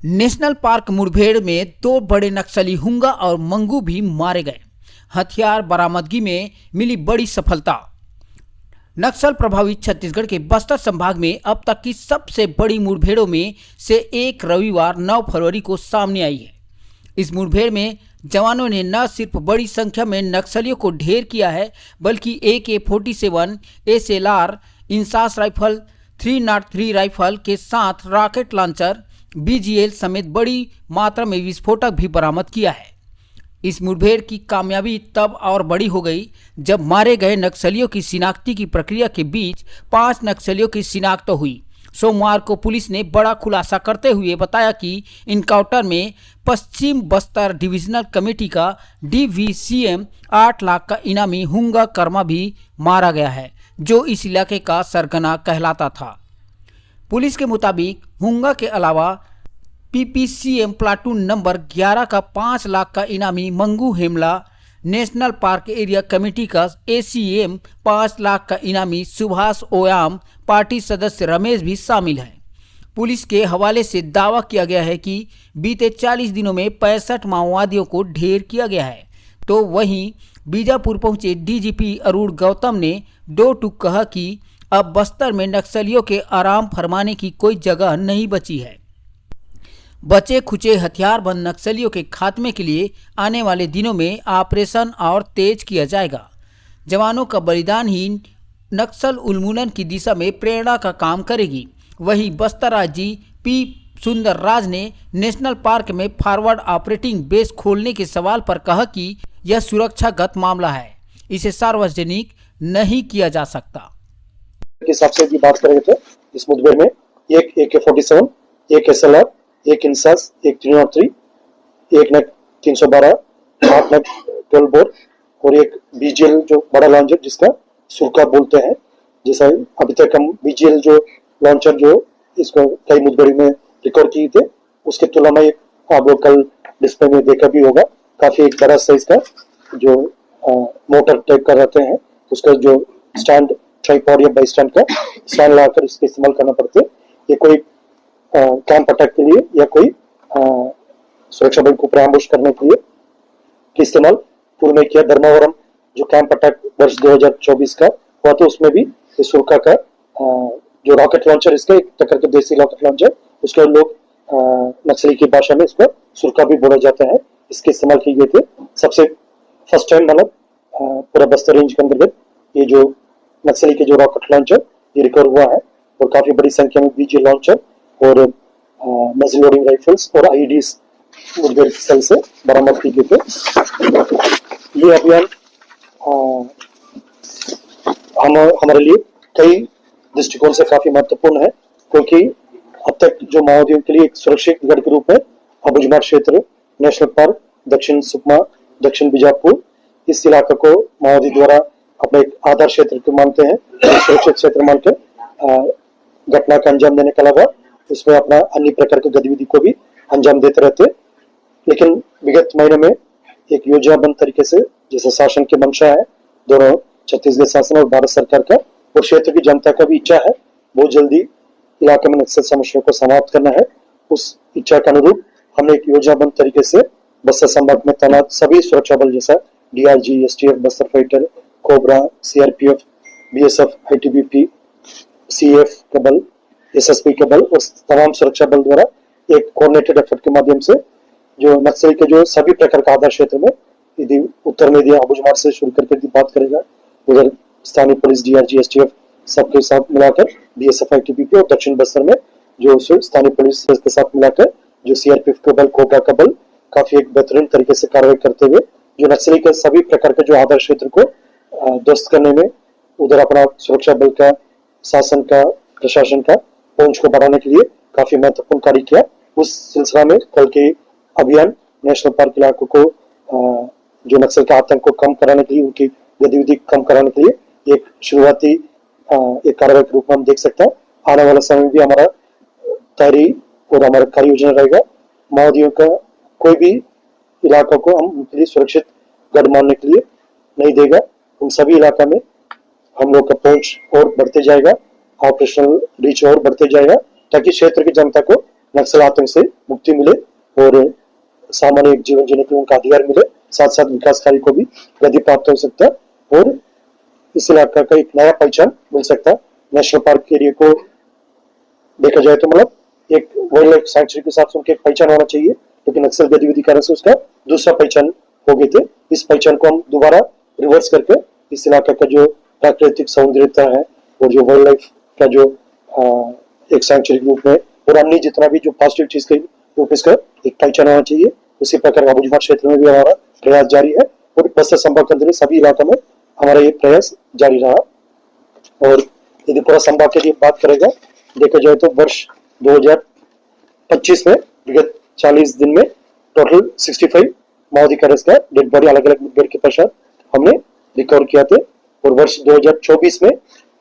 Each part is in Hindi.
नेशनल पार्क मुठभेड़ में 2 बड़े नक्सली हुंगा और मंगू भी मारे गए। हथियार बरामदगी में मिली बड़ी सफलता। नक्सल प्रभावित छत्तीसगढ़ के बस्तर संभाग में अब तक की सबसे बड़ी मुठभेड़ों में से एक रविवार 9 फरवरी को सामने आई है। इस मुठभेड़ में जवानों ने न सिर्फ बड़ी संख्या में नक्सलियों को ढेर किया है, बल्कि AK-47 SLR INSAS rifle 303 rifle के साथ रॉकेट लॉन्चर BGL समेत बड़ी मात्रा में विस्फोटक भी बरामद किया है। इस मुठभेड़ की कामयाबी तब और बड़ी हो गई जब मारे गए नक्सलियों की शिनाख्ती की प्रक्रिया के बीच 5 नक्सलियों की शिनाख्त हुई। सोमवार को पुलिस ने बड़ा खुलासा करते हुए बताया कि इनकाउंटर में पश्चिम बस्तर डिविजनल कमेटी का DVCM 8 लाख का इनामी हुंगा कर्मा भी मारा गया है, जो इस इलाके का सरगना कहलाता था। पुलिस के मुताबिक हुंगा के अलावा PPCM प्लाटून नंबर 11 का 5 लाख का इनामी Mangu Hemla, national park area committee का ACM 5 लाख का इनामी सुभाष ओयाम, पार्टी सदस्य रमेश भी शामिल हैं। पुलिस के हवाले से दावा किया गया है कि बीते 40 दिनों में 65 माओवादियों को ढेर किया गया है। तो वहीं बीजापुर पहुंचे DGP अरुण गौतम ने डोर टू कहा कि अब बस्तर में नक्सलियों के आराम फरमाने की कोई जगह नहीं बची है। बचे खुचे हथियारबंद नक्सलियों के खात्मे के लिए आने वाले दिनों में ऑपरेशन और तेज किया जाएगा। जवानों का बलिदान ही नक्सल उन्मूलन की दिशा में प्रेरणा का काम करेगी। वहीं बस्तर आईजी P सुंदर राज ने नेशनल पार्क में फॉरवर्ड ऑपरेटिंग बेस खोलने के सवाल पर कहा कि यह सुरक्षागत मामला है, इसे सार्वजनिक नहीं किया जा सकता। के हिसाब से भी बात करेंगे तो इस मुठभेड़ में एक AK-47, एक SLR, एक इंसास, एक 303, एक नग 312, 8 नग 12 बोर और एक BGL जो बड़ा लॉन्चर जिसका सुरका बोलते हैं। जैसा अभी तक हम BGL जो लॉन्चर जो इसको कई मुठभेड़ में रिकॉर्ड किए थे, उसके तुलना में आप लोग कल डिस्प्ले में देखा भी होगा, काफी एक बड़ा साइज का जो मोटर टाइप का रहते हैं, उसका जो स्टैंड ट्राइपॉड या बाई स्टैंड का स्टैंड लगाकर इसका इस्तेमाल करना पड़ते। ये कोई कैंप अटैक के लिए या कोई सुरक्षा बल को एम्बुश करने के लिए इस्तेमाल पूर्व में किया। धर्मावरम जो कैंप अटैक वर्ष 2024 का हुआ तो उसमें भी इस सुरका का जो रॉकेट लॉन्चर, इसका एक प्रकार का देसी रॉकेट लॉन्चर, उसको लोग नक्सली की भाषा में इसको सुरका भी बोला जाता है, इसके इस्तेमाल किए गए थे। सबसे फर्स्ट टाइम मतलब पूरा बस्तर रेंज के अंतर्गत ये जो नक्सली के जो रॉकेट लॉन्चर ये रिकवर हुआ है और काफी बड़ी संख्या में BGL लॉन्चर और मजल लोडिंग राइफल्स और IEDs मुठभेड़ स्थल से बरामद किए गए थे। ये अभियान हमारे लिए कई दृष्टिकोण से काफी महत्वपूर्ण है, क्योंकि अब तक जो माओवादियों के लिए एक सुरक्षित गढ़ के रूप में अबुझमाड़ क्षेत्र, नेशनल पार्क, दक्षिण सुकमा, दक्षिण बीजापुर, इस इलाके को माओवादी द्वारा अपने एक आधार क्षेत्र को मानते हैं, सुरक्षित क्षेत्र मानकर घटना का अंजाम देने के अलावा उसमें अपना अन्य प्रकार की गतिविधि को भी अंजाम देते रहते। लेकिन विगत महीने में एक योजनाबद्ध तरीके से, जैसे शासन की मंशा है, दोनों छत्तीसगढ़ शासन और भारत सरकार का और क्षेत्र की जनता का भी इच्छा है बहुत जल्दी इलाके में नक्सल समस्या को समाप्त करना है। उस इच्छा के अनुरूप हमने एक योजनाबद्ध तरीके से बस्तर संभाग में तैनात सभी सुरक्षा बल जैसा DRG, STF, Bastar fighter, cobra, CRPF, BSF, ITBP, CF के बल, SSP के बल और तमाम सुरक्षा बल द्वारा एक कोऑर्डिनेटेड एफर्ट के माध्यम से जो नक्सल के जो सभी प्रकार का आधार क्षेत्र में, यदि उत्तर में दिया अबुझमाड़ से शुरू करके बात करेगा, उधर स्थानीय पुलिस, DRG, STF सबके साथ मिलाकर BSF, ITBP और दक्षिण बस्तर में जो स्थानीय पुलिस के साथ मिलाकर जो CRPF का बल, कोबरा का बल काफी एक बेहतरीन तरीके से कार्रवाई करते हुए जो नक्सली के सभी प्रकार के जो आधार क्षेत्र को ध्वस्त करने में उधर अपना सुरक्षा बल का, शासन का, प्रशासन का पहुंच को बढ़ाने के लिए काफी महत्वपूर्ण कार्य किया। उस सिलसिला में कल के अभियान नेशनल पार्क इलाकों को जो नक्सल के आतंक को कम कराने के लिए, उनकी गतिविधि कम कराने के लिए एक शुरुआती एक कार्रवाई के रूप में हम देख सकते हैं। आने वाला समय में भी हमारा तैयारी और हमारा कार्य योजना रहेगा। माओवादियों का कोई भी इलाकों को हम उनके लिए सुरक्षित गढ़ मानने के लिए नहीं देगा। उन सभी इलाका में हम लोग का पहुंच और बढ़ते जाएगा, ऑपरेशनल रीच और बढ़ते जाएगा, ताकि क्षेत्र की जनता को नक्सल आतंक से मुक्ति मिले और सामान्य एक जीवन जीने के उनका अधिकार मिले, साथ साथ विकास कार्य को भी गति प्राप्त हो सकता है और इस इलाका का एक नया पहचान मिल सकता है। नेशनल पार्क एरिया को देखा जाए तो मतलब एक वाइल्ड लाइफ सैंक्चुरी के साथ उनके एक पहचान होना चाहिए, लेकिन नक्सल गतिविधि कारण से उसका दूसरा पहचान हो गए थे। इस पहचान को हम दोबारा रिवर्स करके इस इलाका का जो प्राकृतिक सौंदर्यता है और जो वाइल्ड लाइफ का जो एक सैंक्चुरी के रूप में और अन्य जितना भी जो पॉजिटिव चीज के रूप इसका एक पहचान होना चाहिए, उसी प्रकार अबुझमाड़ क्षेत्र में भी हमारा प्रयास जारी है और बस्तर संभाग के अंदर सभी इलाकों में हमारा ये प्रयास जारी रहा। और यदि पूरा संभाग के लिए बात करेगा देखा जाए तो वर्ष 2025 में विगत 40 दिन में टोटल 65 माओवादी कैडर्स का डेड बॉडी अलग अलग मुठभेड़ के पश्चात हमने रिकवर किया थे और वर्ष 2024 में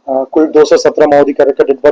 कुल 217 माओवादी कैडर का डेड बॉडी